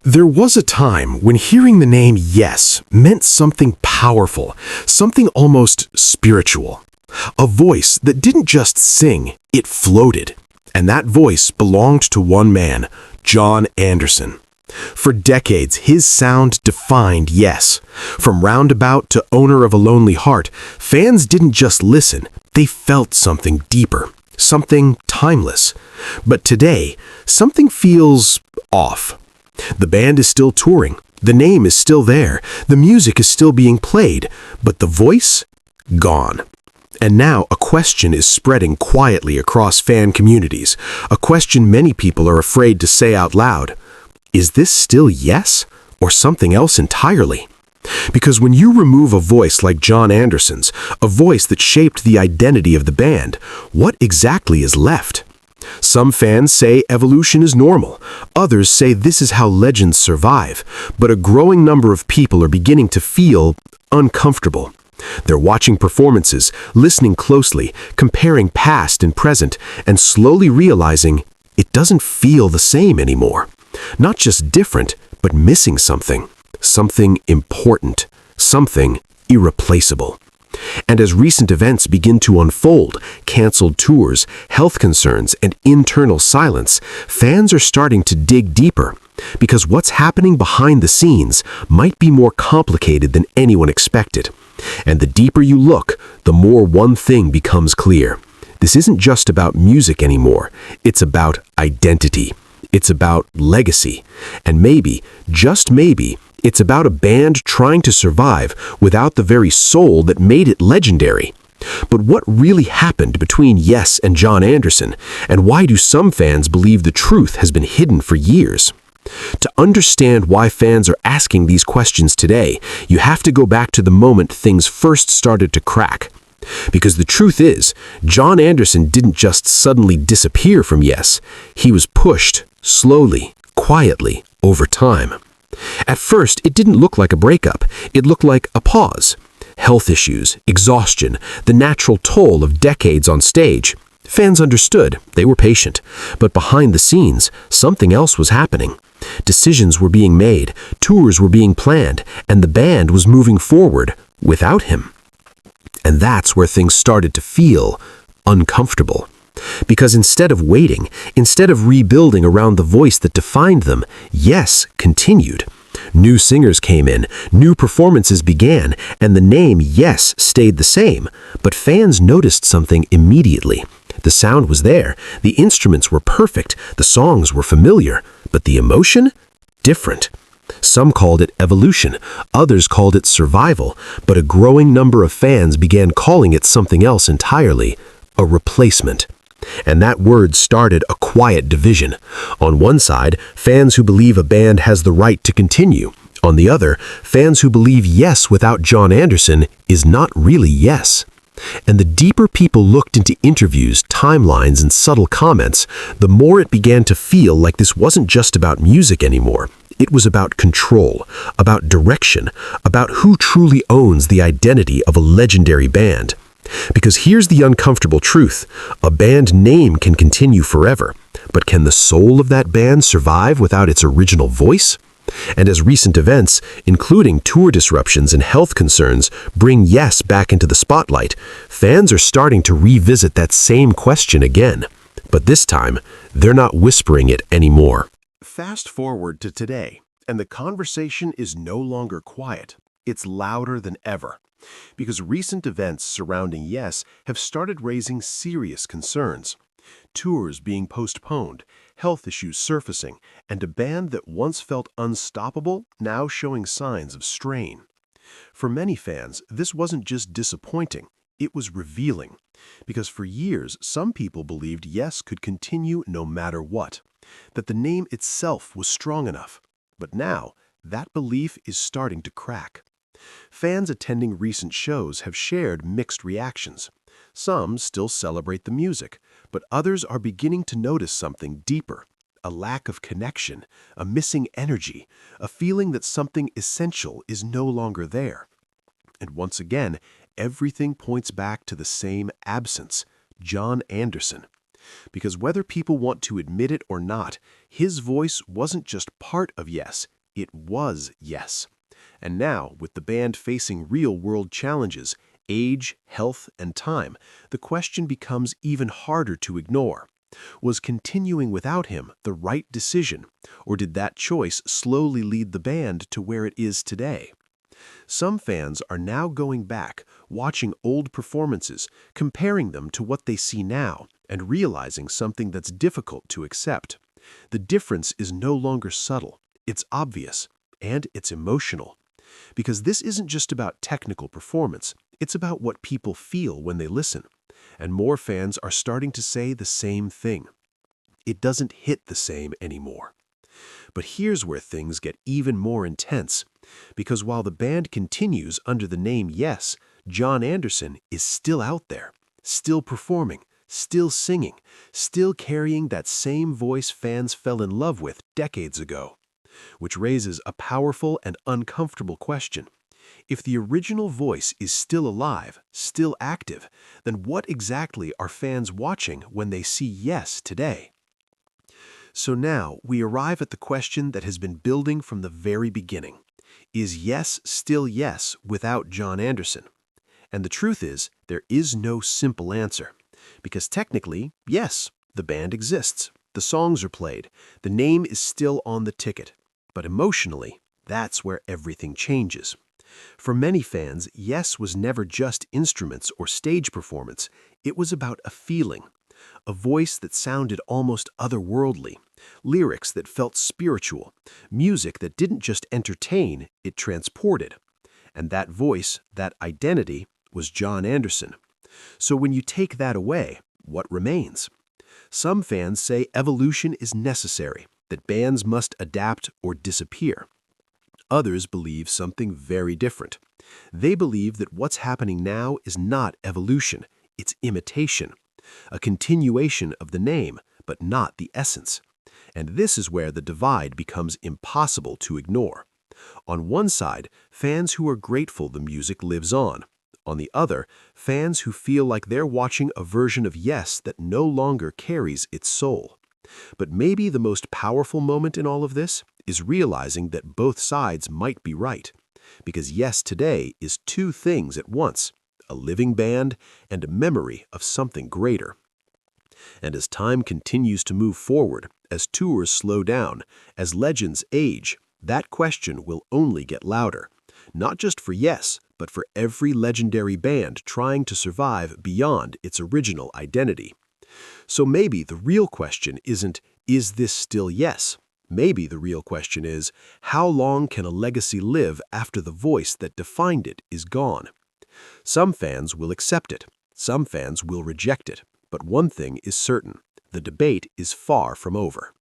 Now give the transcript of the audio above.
There was a time when hearing the name Yes meant something powerful, something almost spiritual. A voice that didn't just sing, it floated. And that voice belonged to one man, Jon Anderson. For decades, his sound defined Yes. From Roundabout to Owner of a Lonely Heart, fans didn't just listen, they felt something deeper, something timeless. But today, something feels off. The band is still touring, the name is still there, the music is still being played, but the voice? Gone. And now a question is spreading quietly across fan communities, a question many people are afraid to say out loud. Is this still Yes, or something else entirely? Because when you remove a voice like Jon Anderson's, a voice that shaped the identity of the band, what exactly is left? Some fans say evolution is normal. Others say this is how legends survive. But a growing number of people are beginning to feel uncomfortable. They're watching performances, listening closely, comparing past and present, and slowly realizing it doesn't feel the same anymore. Not just different, but missing something. Something important. Something irreplaceable. And as recent events begin to unfold, canceled tours, health concerns, and internal silence, fans are starting to dig deeper. Because what's happening behind the scenes might be more complicated than anyone expected. And the deeper you look, the more one thing becomes clear. This isn't just about music anymore. It's about identity. It's about legacy. And maybe, just maybe, it's about a band trying to survive without the very soul that made it legendary. But what really happened between Yes and Jon Anderson, and why do some fans believe the truth has been hidden for years? To understand why fans are asking these questions today, you have to go back to the moment things first started to crack. Because the truth is, Jon Anderson didn't just suddenly disappear from Yes. He was pushed, slowly, quietly, over time. At first, it didn't look like a breakup. It looked like a pause. Health issues, exhaustion, the natural toll of decades on stage. Fans understood. They were patient. But behind the scenes, something else was happening. Decisions were being made, tours were being planned, and the band was moving forward without him. And that's where things started to feel uncomfortable. Because instead of waiting, instead of rebuilding around the voice that defined them, Yes continued. New singers came in, new performances began, and the name Yes stayed the same. But fans noticed something immediately. The sound was there, the instruments were perfect, the songs were familiar, but the emotion? Different. Some called it evolution, others called it survival, but a growing number of fans began calling it something else entirely, a replacement. And that word started a quiet division. On one side, fans who believe a band has the right to continue. On the other, fans who believe Yes without Jon Anderson is not really Yes. And the deeper people looked into interviews, timelines, and subtle comments, the more it began to feel like this wasn't just about music anymore. It was about control, about direction, about who truly owns the identity of a legendary band. Because here's the uncomfortable truth. A band name can continue forever, but can the soul of that band survive without its original voice? And as recent events, including tour disruptions and health concerns, bring Yes back into the spotlight, fans are starting to revisit that same question again. But this time, they're not whispering it anymore. Fast forward to today, and the conversation is no longer quiet. It's louder than ever. Because recent events surrounding Yes have started raising serious concerns. Tours being postponed, health issues surfacing, and a band that once felt unstoppable now showing signs of strain. For many fans, this wasn't just disappointing, it was revealing. Because for years, some people believed Yes could continue no matter what, that the name itself was strong enough. But now, that belief is starting to crack. Fans attending recent shows have shared mixed reactions. Some still celebrate the music, but others are beginning to notice something deeper, a lack of connection, a missing energy, a feeling that something essential is no longer there. And once again, everything points back to the same absence, Jon Anderson. Because whether people want to admit it or not, his voice wasn't just part of Yes, It was Yes. And now, with the band facing real-world challenges, age, health, and time, the question becomes even harder to ignore. Was continuing without him the right decision, or did that choice slowly lead the band to where it is today? Some fans are now going back, watching old performances, comparing them to what they see now, and realizing something that's difficult to accept. The difference is no longer subtle, it's obvious, and it's emotional. Because this isn't just about technical performance, it's about what people feel when they listen. And more fans are starting to say the same thing. It doesn't hit the same anymore. But here's where things get even more intense. Because while the band continues under the name Yes, Jon Anderson is still out there, still performing, still singing, still carrying that same voice fans fell in love with decades ago. Which raises a powerful and uncomfortable question. If the original voice is still alive, still active, then what exactly are fans watching when they see Yes today? So now we arrive at the question that has been building from the very beginning. Is Yes still Yes without Jon Anderson? And the truth is, there is no simple answer. Because technically, yes, the band exists, the songs are played, the name is still on the ticket. But emotionally, that's where everything changes. For many fans, Yes was never just instruments or stage performance. It was about a feeling, a voice that sounded almost otherworldly, lyrics that felt spiritual, music that didn't just entertain, it transported. And that voice, that identity, was Jon Anderson. So when you take that away, what remains? Some fans say evolution is necessary, that bands must adapt or disappear. Others believe something very different. They believe that what's happening now is not evolution, it's imitation, a continuation of the name, but not the essence. And this is where the divide becomes impossible to ignore. On one side, fans who are grateful the music lives on. On the other, fans who feel like they're watching a version of Yes that no longer carries its soul. But maybe the most powerful moment in all of this is realizing that both sides might be right. Because Yes today is two things at once, a living band and a memory of something greater. And as time continues to move forward, as tours slow down, as legends age, that question will only get louder. Not just for Yes, but for every legendary band trying to survive beyond its original identity. So maybe the real question isn't, is this still Yes? Maybe the real question is, how long can a legacy live after the voice that defined it is gone? Some fans will accept it, some fans will reject it, but one thing is certain, the debate is far from over.